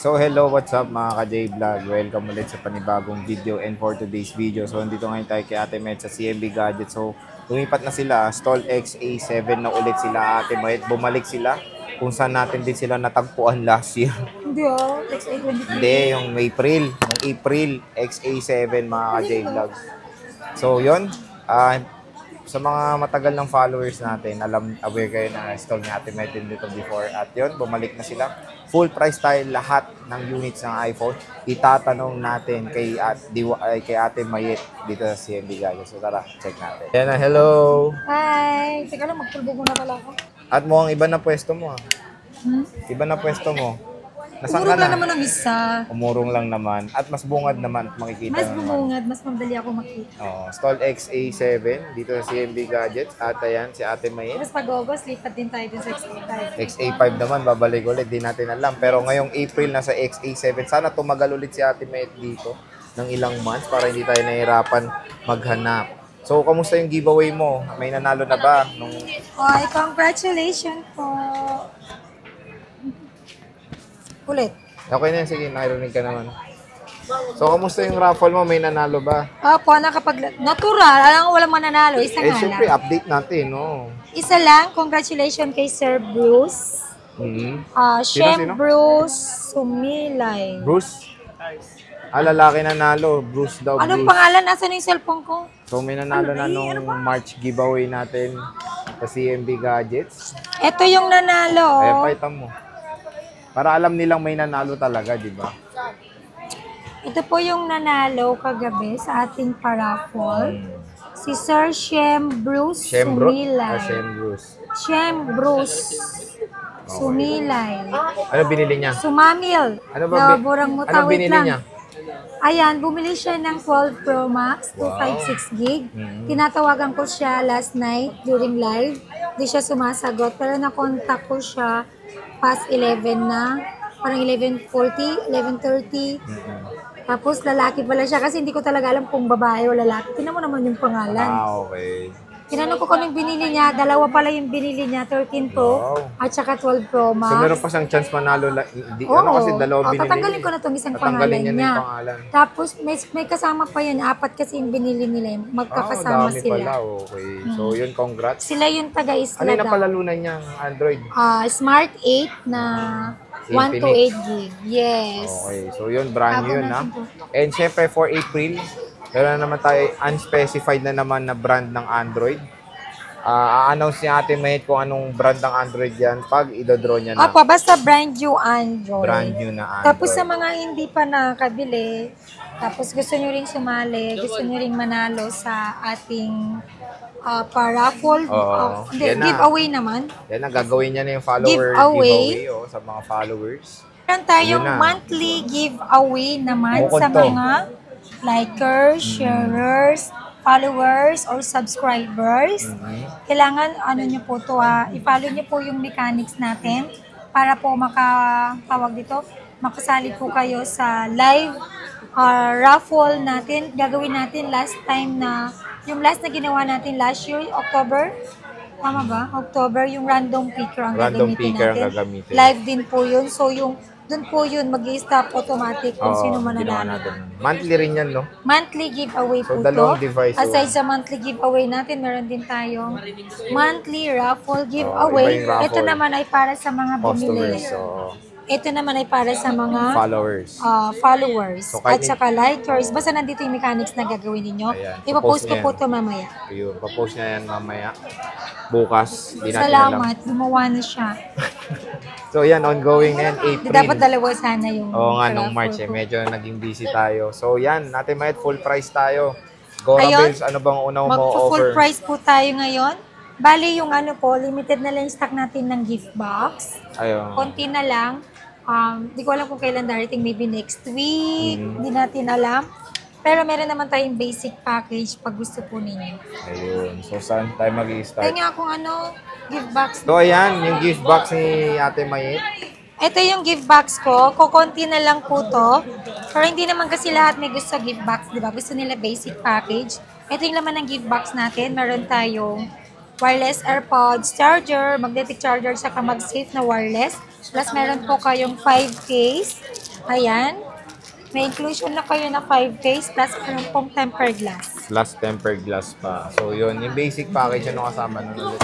So hello, what's up mga ka-J Vlog? Welcome ulit sa panibagong video and for today's video. So nandito ngayon tayo kay Ate Met sa CMB Gadgets. So lumipat na sila, Stall XA7 na ulit sila Ate Met. Bumalik sila kung saan natin din sila natagpuan last year. Hindi XA23. Hindi, yung April XA7 mga ka-J Vlog. So yun, sa mga matagal ng followers natin, aware kayo na stall ni Ate Met din dito before. At yun, bumalik na sila. Full price tayo lahat ng units ng iPhone. Itatanong natin kay Ate Mayet dito sa CMB Gadgets. So tara, check natin. Yan na, hello! Hi! Teka lang, magtulbog muna pala ako. At mukhang iba na pwesto mo. Iba na pwesto mo. Nasaan ka Umurong lang na? naman ang isa. Umurong lang naman. At mas bungad naman at makikita Mas naman. bumungad, mas madali ako makita. Stall XA7 dito sa CMB Gadgets. At ayan, si Ate Mayet. Tapos pag August, lipat din tayo dun sa XA5. XA5 naman, babalik ulit, di natin alam. Pero ngayong April, nasa XA7. Sana tumagal ulit si Ate Mayet dito ng ilang months para hindi tayo nahihirapan maghanap. So, kamusta yung giveaway mo? May nanalo na ba? Oy, congratulations po! Ulit. Okay na, sige, narinig ka naman. So, kamusta yung raffle mo? May nanalo ba? Opo, natural. Alam ko walang mananalo. Isa nga Siyempre, lang. update natin, no? Isa lang. Congratulations kay Sir Bruce. Shem Sino? Bruce Sumilay. Bruce? Lalaki nanalo. Bruce daw, Anong Bruce. pangalan? Nasaan yung cellphone ko? So, may nanalo na nung March giveaway natin sa CMB Gadgets. Ito yung nanalo. Ayan, paitan mo. Para alam nilang may nanalo talaga, di ba? Ito po yung nanalo kagabi sa ating paraffle. Si Sir Shem Bruce Sumilay. Shem Bruce. Shem Bruce Sumilay. Ano binili niya? Sumamil. Ano ba Burang ano mutawid binili lang. niya? Ayan, bumili siya ng 12 Pro Max, 256 gig. Tinatawagan ko siya last night during live. Di siya sumasagot. Pero nakontak ko siya past 11 na. Parang 11:40, 11:30. Tapos lalaki pala siya kasi hindi ko talaga alam kung babae o lalaki. Tinan mo naman yung pangalan. Okay. Tinanong ko kung anong binili niya. Dalawa pala yung binili niya, 13 Pro at saka 12 Pro Max. So, meron pa siyang chance manalo. Ano kasi dalawa binili tatanggalin niya. ko na itong isang Tatanggalin pangalan niya. niya. Na yung pangalan. Tapos may kasama pa yun. 4 kasi yung binili nila. Magkakasama dami sila. pala. Okay. So, yun, congrats. Sila yung taga-isla Ano yung daw. napalalunan niyang Android? Smart 8 na 1 to 8 gig. Yes. Okay. So, yun, brand new Habang na. natin to. And syempre, for April, meron na naman tayo unspecified na naman na brand ng Android. A-announce ni Ate Mayet kung anong brand ng Android yan pag idodraw niya na. Opo, basta brand new Android. Brand new na Android. Tapos sa mga hindi pa nakabili, tapos gusto nyo ring sumali, gusto nyo ring manalo sa ating paraffle, yan na. giveaway naman. Yan na, gagawin niya na yung follower Giveaway. sa mga followers. Meron tayong Yun na. monthly giveaway naman Bukod sa to. mga likers, sharers, followers, or subscribers. Kailangan, nyo po to i-follow nyo po yung mechanics natin para po makasali po kayo sa live raffle natin. Gagawin natin yung last na ginawa natin last year, October. Tama ba? October, yung random picker ang gagamitin natin. Live din po yun. So, doon po yun, mag-i-stop automatic kung sino mananalo. Monthly rin yan, no? Monthly giveaway So, po dalawang to. device. Aside sa monthly giveaway natin, meron din tayong monthly raffle iba giveaway. yung raffle. Ito naman ay para sa mga bumili. Customers. So, Ito naman ay para sa mga followers So, at kahit saka likers. Basta nandito yung mechanics na gagawin ninyo. Ayan. Ipapost ko Post po niya ito mamaya. Ayun, papost niya yan mamaya. Bukas. Di natin alam. Salamat. Gumawa na siya. So, yan, ongoing na yan, April. Dapat dalawa sana yung Oo nga, nung raffle March, ko. medyo naging busy tayo. So, yan, natin Mayet, full price tayo. Gora Ayun. Bills, ano bang una mo Mag-full offer? price po tayo ngayon. Bali yung limited na lang yung stock natin ng gift box. Ayun. Konti na lang. Di ko alam kung kailan darating, maybe next week. Hindi natin alam. Pero meron naman tayong basic package pag gusto po ninyo. Ayun. So, saan tayo mag-i-start? Kaya nga kung gift box. So, ayan, yung gift box ni Ate Mayet. Ito yung gift box ko. Kukunti na lang po to. Pero hindi naman kasi lahat may gusto gift box, di ba? Gusto nila basic package. Ito yung laman ng gift box natin. Meron tayong wireless AirPods, charger, magnetic charger, saka mag-safe na wireless. Plus, meron po kayong 5 case. Ayan. May inclusion na kayo na 5 case plus meron pong tempered glass. Plus tempered glass pa. So, yun. Yung basic package, ano kasama nun ulit?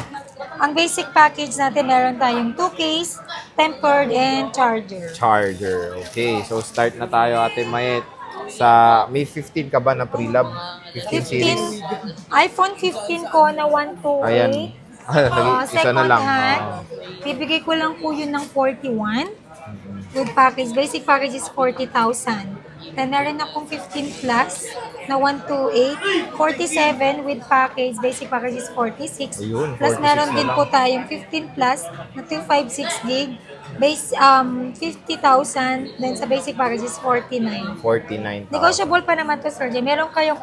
Ang basic package natin, meron tayong 2 case, tempered, and charger. Charger. Okay. So, start na tayo, Ate Mayet. Sa, may 15 ka ba na pre-lab? 15 series? iPhone 15 ko na 128. Ayan. Isa na Second lang. hand. Bibigay ko lang po yun ng 41. With package. Basic package is 40,000. Then, meron akong 15 plus na 128. 47 with package. Basic package is 46. Ayun, Plus, 46 meron na din lang. po tayong 15 plus na 256 gig. Base, 50,000. Then, sa basic package is 49. 49,000. Negotiable pa naman to, Sir Jay. Meron kayong,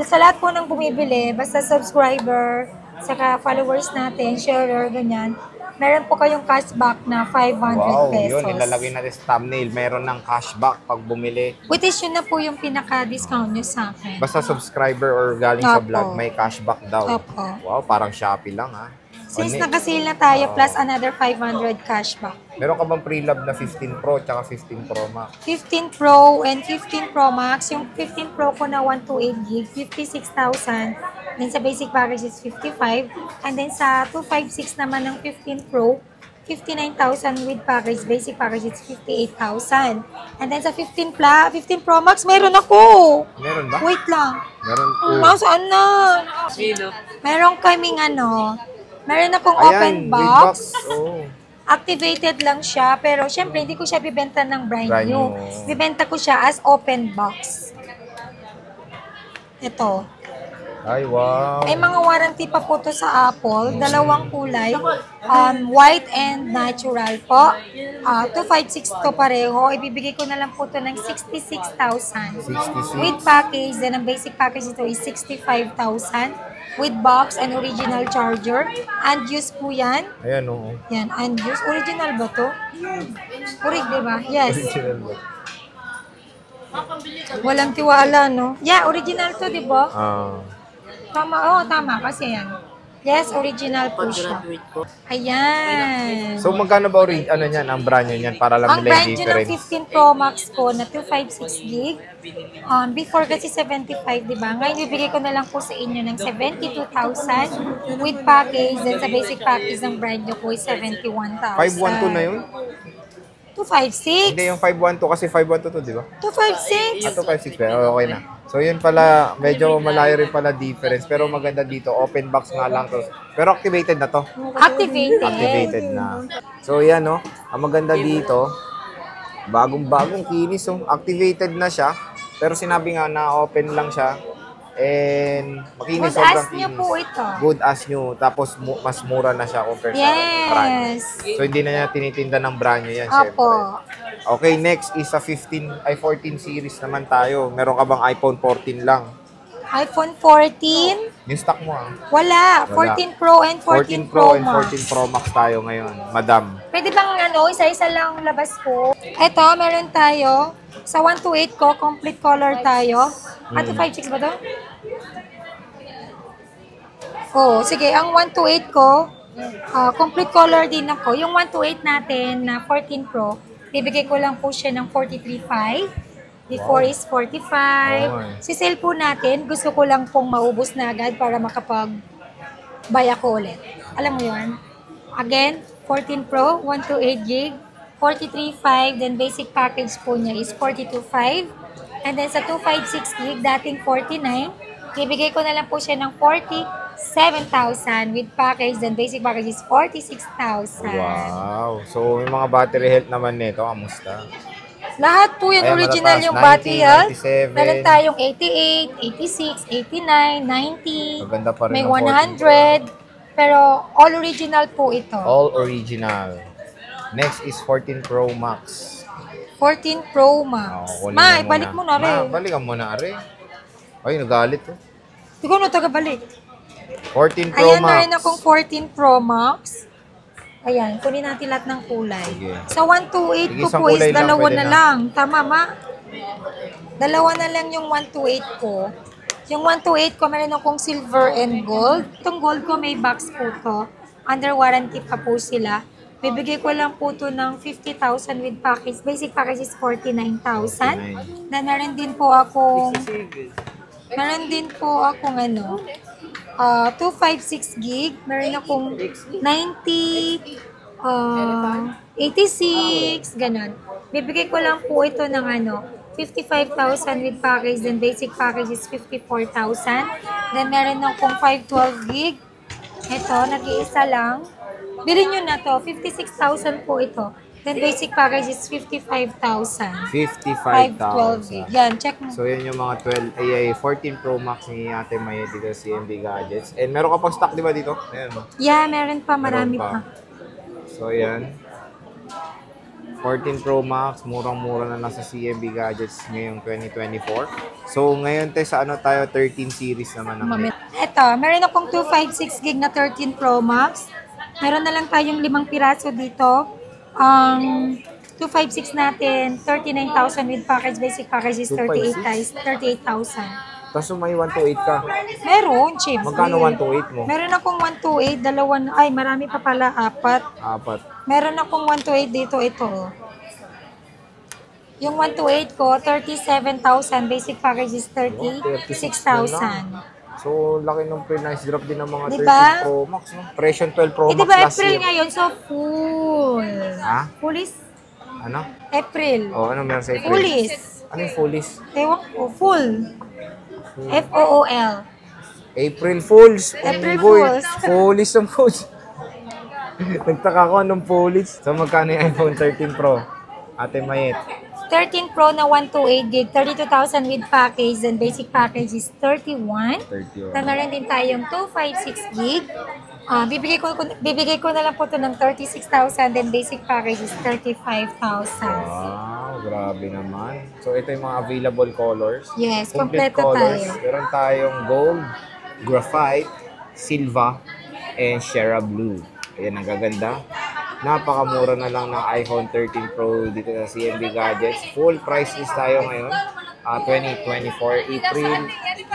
sa lahat po ng bumibili, basta subscriber, saka followers natin, sharer, ganyan, meron po kayong cashback na 500 Wow, pesos. yun. Ilalagay natin sa thumbnail. Meron ng cashback pag bumili. Which is yun na po yung pinaka-discount nyo sa akin. Basta subscriber or galing sa Opo. vlog, may cashback daw. Opo. Wow, parang Shopee lang ha. Since Ano- naka-sale na tayo, plus another 500 cashback. Meron ka bang pre-lab na 15 Pro tsaka 15 Pro Max? 15 Pro and 15 Pro Max. Yung 15 Pro ko na 128 gig, 56,000. Then sa basic package is 55. And then sa 256 naman ng 15 Pro, 59,000 with package. Basic package is 58,000. And then sa 15 Pro Max, meron ako. Meron ba? Wait lang. Meron. Nasaan na? Meron kaming meron akong open Ayan, box. Oh. Activated lang siya, pero syempre hindi ko siya bibenta ng brand Brand new. new. Bibenta ko siya as open box. Ito. Ay, wow. May mga warranty pa po to sa Apple. Dalawang kulay. White and natural po. 256 to pareho. Ibibigay ko na lang po to ng 66,000. 66. With package, then ang basic package ito is 65,000. With box and original charger. Unused po yan. Ayan, oo. Yan, unused. Original ba to? Orig, di ba? Yes. Original ba? Walang tiwala, no? Yeah, original to, di ba? Tama, tama. Kasi yan. Yes, original po siya. Ayan. So, magkano ba ang brand niyan para lang Ang nila brand yung nyo ng difference? 15 Pro Max ko na 256 gig. Before kasi 75, di ba? Ngayon, bibigay ko na lang po sa inyo ng 72,000 with package. Then sa basic package ng brand nyo po is 71,000. 512 na yun? 256. Hindi, yung 512 kasi 512 to, di ba? 256. 256 pero okay na. So, yun pala, medyo malayo rin pala difference. Pero maganda dito, open box nga lang to. Pero activated na to. Activated. Activated na. So, yan, no? Ang maganda dito, bagong-bagong kinis. So, activated na siya. Pero sinabi nga na open lang siya. And makinis, Good sobrang as nyo kinis. po ito. Good as new. Tapos mas mura na siya compared sa brand new. Yes. So, hindi na niya tinitinda ng brand new yan, syempre. Opo. Okay, next is sa 14 series naman tayo. Meron ka bang iPhone 14 lang? iPhone 14. Yung stock mo ah. Wala. 14 Pro and 14 Pro and Max. 14 Pro Max tayo ngayon, madam. Pwede bang isa-isa lang labas ko? Ito, meron tayo. Sa 128 ko, complete color tayo. 256 ba to? Oh, sige. Ang 128 ko, complete color din ako. Yung 128 natin na 14 Pro, bibigay ko lang po siya ng 43.5. Before is 45. Si sale po natin, gusto ko lang pong maubos na agad para makapag-buy ako ulit. Alam mo yun? Again, 14 Pro, 128 gig, 43.5, then basic package po niya is 42.5. And then sa 256 gig, dating 49, ibigay ko na lang po siya ng 47,000 with package, then basic package is 46,000. Wow. So, yung mga battery health naman nito, kamusta? Lahat po yung Ayan, original matataas. yung battery health. 97. Meron tayong 88, 86, 89, 90. Maganda pa rin May ang 100. Pero all original po ito. All original. Next is 14 Pro Max. 14 Pro Max. Kunin Ma, ibalik mo na rin. Balikan mo na rin. Ay, nagalit eh. Ikaw na taga-balik. 14 Pro Ayan, Max. meron akong 14 Pro Max. Ayan, kunin natin lahat ng kulay. Sige. Sa 128 Sige, ko isang po is kulay lang, dalawa pwede na na. lang. Tama, ma? Dalawa na lang yung 128 ko. Yung 128 ko, meron akong silver and gold. Itong gold ko, may box po to. Under warranty pa po sila. Bibigay ko lang po to ng 50,000 with package. Basic package is 49,000. Then meron din po akong ano, 256 gig. Meron akong 90, 86, ganun. Bibigay ko lang po ito ng ano, 55,000 with package. Then basic package is 54,000. Then meron akong 512 gig. Ito, nag-iisa lang. Bilhin nyo na to. 56,000 po ito. Then basic package is 55,000. 512 gig. 55,000. Yan, check mo. So, yun yung mga 14 Pro Max ni Ate Maya dito sa CMB Gadgets. And meron ka pang stock, di ba, dito? Ayan. Yeah, meron pa. Marami Meron pa. So, yan. 14 Pro Max, murang-mura na lang sa CMB Gadgets ngayong 2024. So, ngayon sa ano tayo, 13 series naman ang Ito, meron akong 256 gig na 13 Pro Max. Meron na lang tayong 5 piraso dito. 256 natin, 39,000 with package. Basic package is 38,000. Tapos may 128 ka. Meron, chips. Magkano 128 mo? Meron akong 128, ay marami pa pala, 4. 4. Meron akong 128 dito, ito. Yung 128 ko, 37,000. Basic package is 36,000. So, laki ng price drop din ng mga Diba? 13 Pro Max. No? Presyo 12 Pro Max Diba last April year. ngayon, so full. Ha? Fullis? Ano? April. Ano meron sa April? Fullis. Ano yung fullis? Ewan ko, full. F-O-O-L. April Fools. April Boy, Fools. Fullis ang Fools. Nagtaka ko anong fullis. So, magkano yung iPhone 13 Pro? Ate Mayet. 13 Pro na 128 gig, 32,000 with package, then basic package is 31. 31. Then meron din tayong 256 gig. Bibigay ko na lang po ito ng 36,000, then basic package is 35,000. Wow, grabe naman. So, ito yung mga available colors. Yes, Complete kompleto colors. tayo. Meron tayong gold, graphite, silver, and Shera Blue. Ayan, ang gaganda. Napakamura na lang ng iPhone 13 Pro dito sa CMB Gadgets. Full price list tayo ngayon. 2024 April.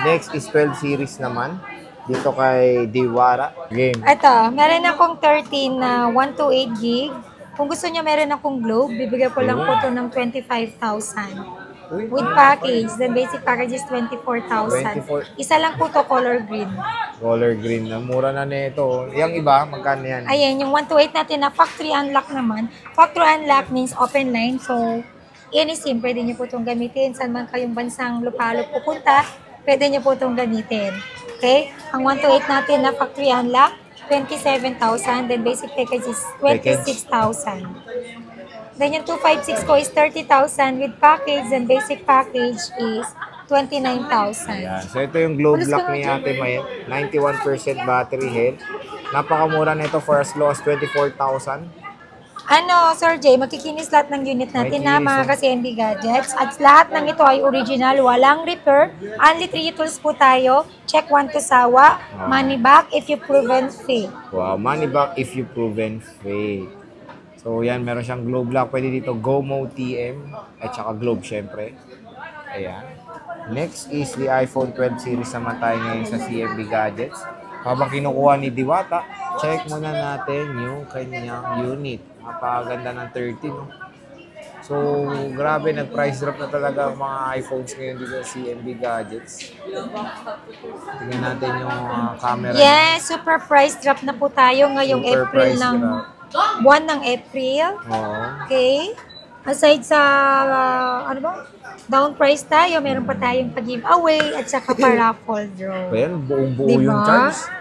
Next is 12 series naman. Dito kay Diwara. Game. Ito, meron akong 13 na 128 gig. Kung gusto niya meron akong globe, bibigay ko lang po ito ng 25,000. With package, then basic package is 24,000. 24. Isa lang po to color green. Color green na. Mura na nito. Yung iba, magkano yan? Ayan, yung 128 natin na factory unlock naman. Factory unlock means open line. So, anything, pwede niyo po itong gamitin. Saan man kayong bansang lupalop pupunta, pwede niyo po itong gamitin. Okay? Ang 128 natin na factory unlock, 27,000. Then basic package is 26,000. Then yung 256 ko is 30,000 with package, and basic package is 29,000. Yan. So, ito yung globe lock ni Ate Mayet. 91% battery health. Napakamura nito for as low as 24,000. Ano, Sir Jay, magkikinis lahat ng unit natin na mga ka-CMB Gadgets. At lahat ng ito ay original, walang repair. Only 3 tools po tayo. Check 1 to sawa. Money back if you proven fake. Wow, money back if you proven fake. So, yan, meron siyang globe lock. Pwede dito GoMo TM at saka globe, syempre. Ayan. Next is the iPhone 12 series naman tayo ngayon sa CMB Gadgets. Habang kinukuha ni Diwata, check muna natin yung kanyang unit. Napakaganda ng 13. No? So, grabe, nag-price drop na talaga ang mga iPhones ngayon dito sa CMB Gadgets. Tingnan natin yung camera. Yes, super price drop na po tayo ngayong Super April price ng drop. buwan ng April. Oo. Okay? Aside sa, down price tayo, meron pa tayong pag-giveaway at saka pa-raffle draw. Ayan, buong-buo Diba? yung charge.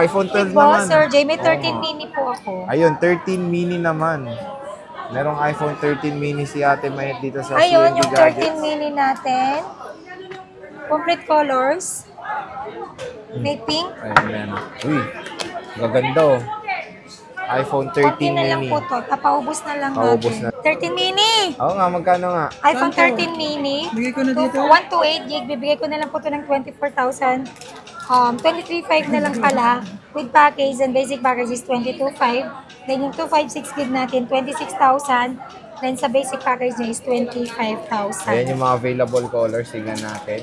iPhone 12 Diba, naman. Sir Jay, may 13 Oo nga. mini po ako. Ayun, 13 mini naman. Merong iPhone 13 mini si Ate Mayet dito sa Ayun, CMB yung Gadgets. 13 mini natin. Complete colors. May pink. Ayan. Uy, gaganda oh. iPhone 13 Konti na lang mini. po to. Papaubos na lang Paubos natin. na. 13 mini! Oo nga, magkano nga? iPhone 13 mini. Bigay ko na dito. 128 gig. Bibigay ko na lang po to ng 24,000. 23,500 na lang pala. With package and basic package is 22,500. Then yung 256 gig natin, 26,000. Then sa basic package niya is 25,000. Ayan yung mga available colors. Tingnan natin.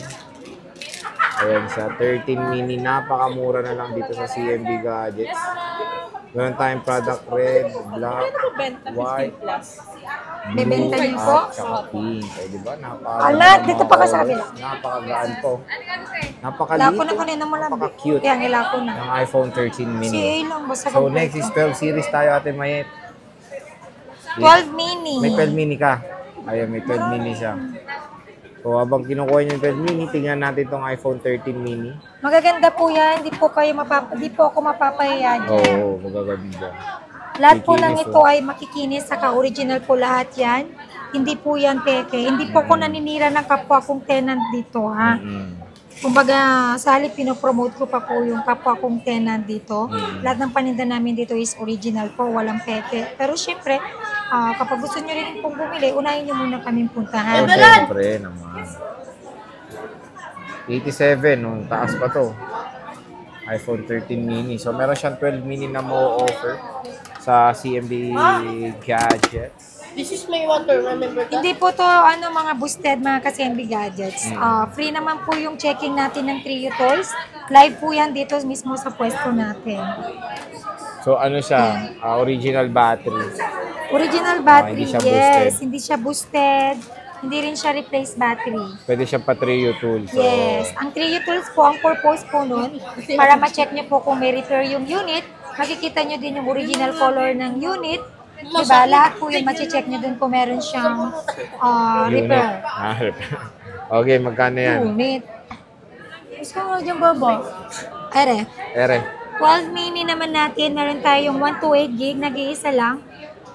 Ayan sa 13 mini. Napakamura na lang dito sa CMB Gadgets. Meron tayong product red, black, Benta white, 15 plus. Bebenta blue, din po. at saka pink. Eh, di ba? Ala, dito pa ka sa kabila. Napakagaan po. Napakaliit. Lako na kanina mo lang. Napaka-cute. Kaya nilako na. Ng iPhone 13 mini. Si A lang, basta So, next is 12 series tayo, Ate Mayet. 12 mini. May 12 mini ka. Ayun, may 12 mini siya. So, habang kinukuha niyo yung 12 mini, tingnan natin itong iPhone 13 mini. Magaganda po yan. Hindi po ako mapapahiya dyan. Oo, magaganda. Lahat po ng Kikinis, ito ay makikinis, saka original po lahat yan. Hindi po yan peke. Hindi po ako naninira ng kapwa kong tenant dito, ha. Kumbaga, sa halip pinopromote ko pa po yung kapwa kong tenant dito. Lahat ng paninda namin dito is original po, walang peke. Pero syempre, kapag gusto nyo rin pong bumili, unahin nyo muna kaming puntahan. Oh, syempre naman. 87, nung taas pa to. iPhone 13 mini. So, meron siyang 12 mini na mo offer sa CMB Gadgets. This is my water, remember that? Hindi po to mga boosted mga ka-CMB gadgets. Free naman po yung checking natin ng Trio Tools. Live po yan dito mismo sa pwesto natin. So, ano siya? Original battery. Original battery, hindi siya yes. boosted. Hindi siya boosted. Hindi rin siya replace battery. Pwede siya pa Trio Tool. So, Yes. Ang Trio Tools po, ang purpose po nun, para ma-check nyo po kung may repair yung unit, makikita nyo din yung original color ng unit. Diba? Lahat po yun, ma-check nyo dun kung meron siyang repair. Repair. Okay, magkano yan? Unit. Gusto mo dyan, Bobo? Ere. Ere. 12 mini naman natin, meron tayong 128 gig, nag-iisa lang.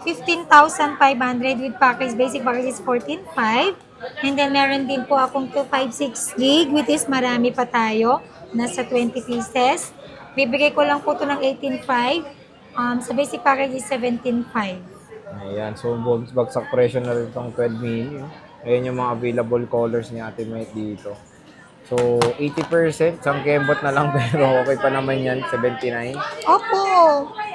15,500 with package. Basic package is 14,500. And then meron din po akong 256 gig, which is marami pa tayo. Nasa 20 pieces. Bibigay ko lang po ito ng 18,500. Sa basic package is 17,500. Ayan. So, bagsak presyo na rin itong 12 mini. Ayan yung mga available colors ni Ate Mate dito. So, 80%. Isang kembot na lang pero okay pa naman yan. 79. Opo!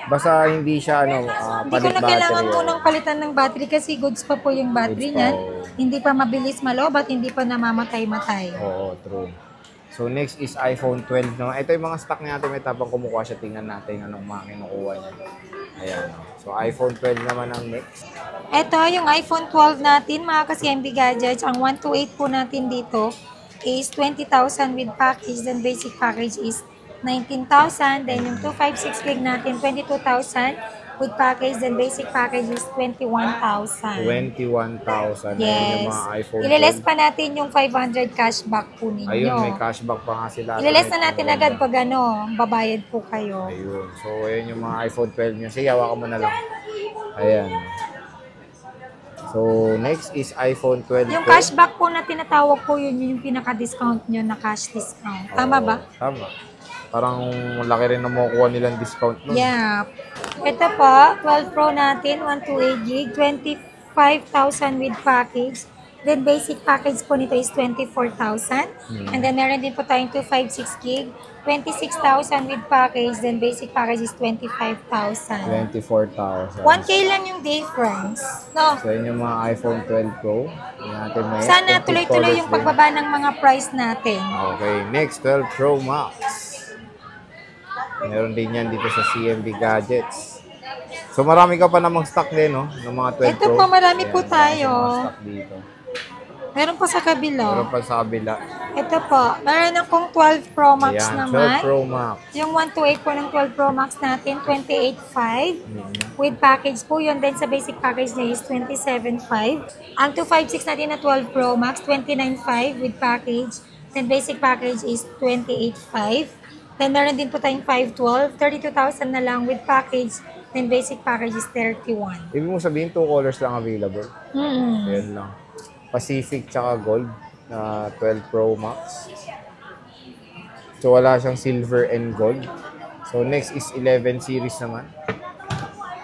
Basta hindi siya Hindi ko palit na kailangan battery. po ng palitan ng battery kasi goods pa po yung battery Goods pa, niyan. oo. Hindi pa mabilis malobat, hindi pa namamatay-matay. Oo, true. So, next is iPhone 12. No? Ito yung mga stock ni Ate Mate habang kumukuha siya. Tingnan natin anong mga kinukuha niya. Ayan. So, iPhone 12 naman ang next. Ito yung iPhone 12 natin, mga ka-CMB gadgets. Ang 128 po natin dito is 20,000 with package. Then basic package is 19,000. Then yung 256 gig natin, 22,000 with package. Then basic package is 21,000. 21,000. Ayan yung Yes. mga iPhone 12. Ililess pa natin yung 500 cashback po ninyo. Ayun, may cashback pa nga sila. Ililess na natin agad pag babayad po kayo. Ayun. So, ayun yung mga iPhone 12 nyo. Sige, hawakan mo na lang. Ayan. So, next is iPhone 12 Yung Pro. cashback po na tinatawag po, yun yung pinaka-discount nyo na cash discount. Tama ba? Tama. Parang laki rin na makukuha nilang discount nun. Yeah. Ito po, 12 Pro natin, 128 gig, 25,000 with package. Then basic package po nito is 24,000. And then meron din po tayong 256 gig, 26,000 with package. Then basic package is 25,000. 24,000. 1K lang yung difference. No? So, yun yung mga iPhone 12 Pro. Yun natin may Sana complete tuloy-tuloy colors yung din. pagbaba ng mga price natin. Okay, next 12 Pro Max. Meron din yan dito sa CMB Gadgets. So marami ka pa namang stock din, no? Ng mga 12 Ito Pro. po, marami po Ayan, tayo. mga stock dito. Meron pa sa kabila. Meron pa sa kabila. Ito po, meron akong 12 Pro Max Ayan, naman. 12 Pro Max. Yung 128 po ng 12 Pro Max natin, 28,500. With package po yun. Then sa basic package niya is 27,500. Ang 256 natin na 12 Pro Max, 29,500 with package. Then basic package is 28,500. Then meron din po tayong 512, 32,000 na lang with package. Then basic package is 31. Ibig mo sabihin, 2 colors lang available. Ayan lang. Pacific tsaka Gold na 12 Pro Max. So wala siyang silver and gold. So next is 11 series naman.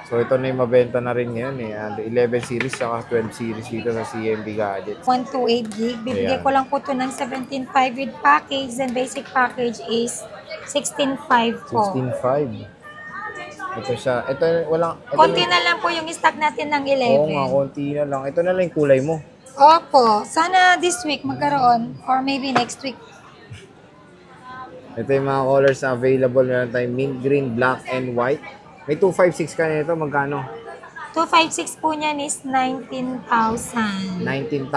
So ito na yung mabenta na rin ngayon eh. And 11 series tsaka 12 series dito sa CMB Gadgets. 128 gig. Bibigay Ayan. ko lang po ito ng 17,500 with package. Then basic package is 16,500 po. 16.5. Ito siya. Ito walang... Ito Konti na lang po yung stock natin ng 11. Oo nga, konti na lang. Ito na lang yung kulay mo. Opo. Sana this week magkaroon or maybe next week. Ito yung mga colors na available. Meron tayong mint green, black, and white. May 256 ka nito, magkano? 256 po niyan is 19,000. 19,000,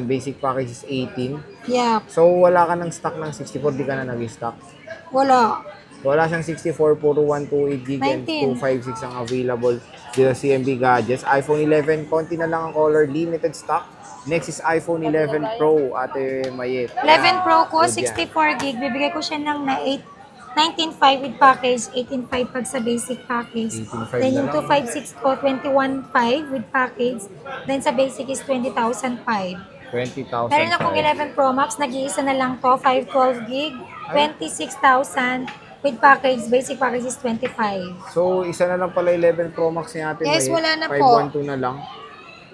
basic package is 18. Yeah, So, wala ka ng stock ng 64, di ka na nag-stock. wala. Wala siyang 64, puro 128 gig and 19. 256 ang available dito sa CMB Gadgets. iPhone 11, konti na lang ang color, limited stock. Next is iPhone 11 Pro, Ate Mayet. 11 Pro ko, Good yan. 64 gig. Bibigay ko siya ng 19.5 with package, 18.5 pag sa basic package. 18.5 Then na yung lang. 256 ko, 21.5 with package. Then sa basic is 20,005. 20,000. Meron akong 11 Pro Max, nag-iisa na lang to, 512 gig, 26,000 with package, basic package is 25. So, isa na lang pala 11 Pro Max ni Ate Yes, Mayet. wala na po. 512 na lang.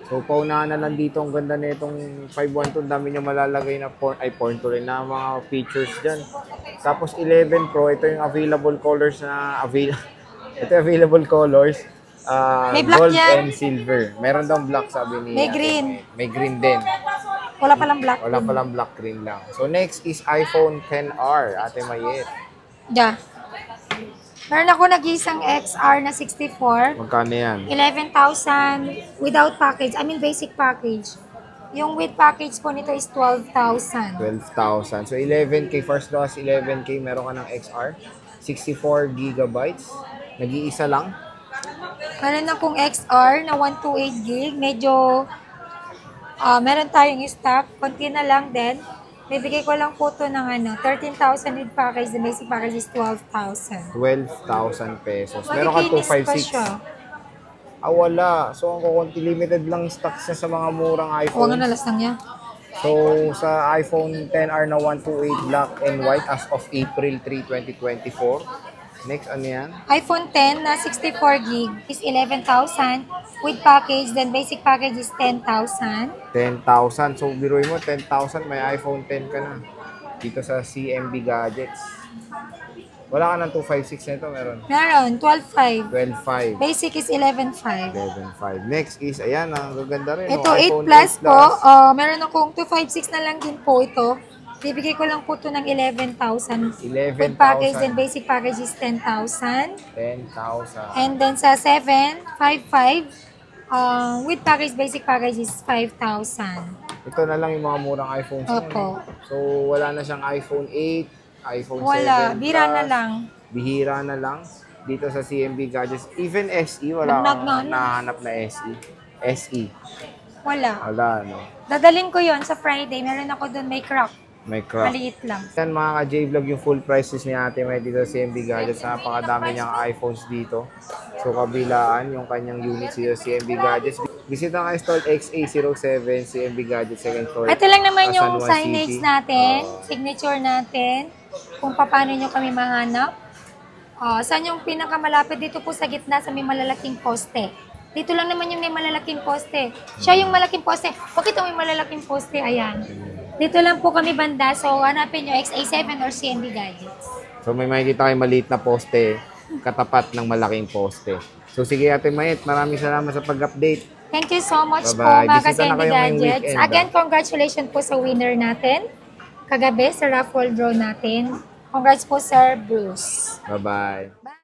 So, paunahan na lang dito. Ang ganda na itong 512. Dami nyo malalagay na porn to rin na mga features dyan. Tapos 11 Pro, ito yung available colors na ito yung available colors. May black Gold yan. and silver. Meron daw black, sabi ni May Ate green. Mayet. May green din. Wala palang black. Wala palang black, green lang. So, next is iPhone XR, Ate Mayet. Yeah. Meron ako nag-iisang XR na 64. Magkano yan? 11,000 without package. I mean basic package. Yung with package po nito is 12,000. 12,000. So, 11K. First loss, 11K. Meron ka ng XR. 64 gigabytes. Nag-iisa lang. Meron akong XR na 128 gig. Medyo meron tayong stock. Konti na lang din. Bibigay ko lang po ito ng 13,000 with package. The basic package is 12,000. 12,000 pesos. Meron ka Makikinis pa 256. siya. Wala. So, ang kukunti limited lang stocks niya sa mga murang Huwag iPhone. na nalas lang niya. So, sa iPhone XR na 128 black and white as of April 3, 2024. Next, ano yan? iPhone 10 na 64 gig is 11,000 with package. Then basic package is 10,000. 10,000. So, biruin mo, 10,000. May iPhone 10 ka na. Dito sa CMB Gadgets. Wala ka ng 256 nito, meron. Meron, 12,500. 12,500. Basic is 11,500. 11,500. Next is, ayan, ang gaganda rin. Ito, 8 iPhone Plus 8 po. Meron akong 256 na lang din po ito. Bibigay ko lang po ito ng 11,000. 11,000. With package, then basic package is 10,000. 10,000. And then sa 755, with package, basic package is 5,000. Ito na lang yung mga murang iPhones. Opo. So, wala na siyang iPhone 8, iPhone 7 Wala, bira na Plus. lang. Bihira na lang. Dito sa CMB Gadgets. Even SE, wala Nagnag na, kang ano? nahanap na SE. SE. Wala. Wala, no? Dadalhin ko yon sa Friday. Meron ako doon may crack. May crap. Maliit lang. Yan mga ka-J-Vlog, yung full prices ni Ate May dito sa CMB Gadgets. Napakadami niyang iPhones dito. So, kabilaan yung kanyang units dito sa CMB Gadgets. Bisita ka stall XA07 CMB Gadgets second floor. Ito lang naman San yung Juan signage City. natin, signature natin, kung paano nyo kami mahanap. Saan yung pinakamalapit? Dito po sa gitna sa may malalaking poste. Dito lang naman yung may malalaking poste. Siya yung malaking poste. Bakit ito may malalaking poste? Ayan. Dito lang po kami banda. So, hanapin nyo XA7 or CMB Gadgets. So may makikita kayo maliit na poste, katapat ng malaking poste. So sige Ate Mayet, maraming salamat sa pag-update. Thank you so much po Bye-bye. mga Bisita na ka-CMB kayo ngayong Gadgets. weekend, Again, congratulations po sa winner natin. Kagabi sa raffle draw natin. Congrats po Sir Bruce. Bye-bye.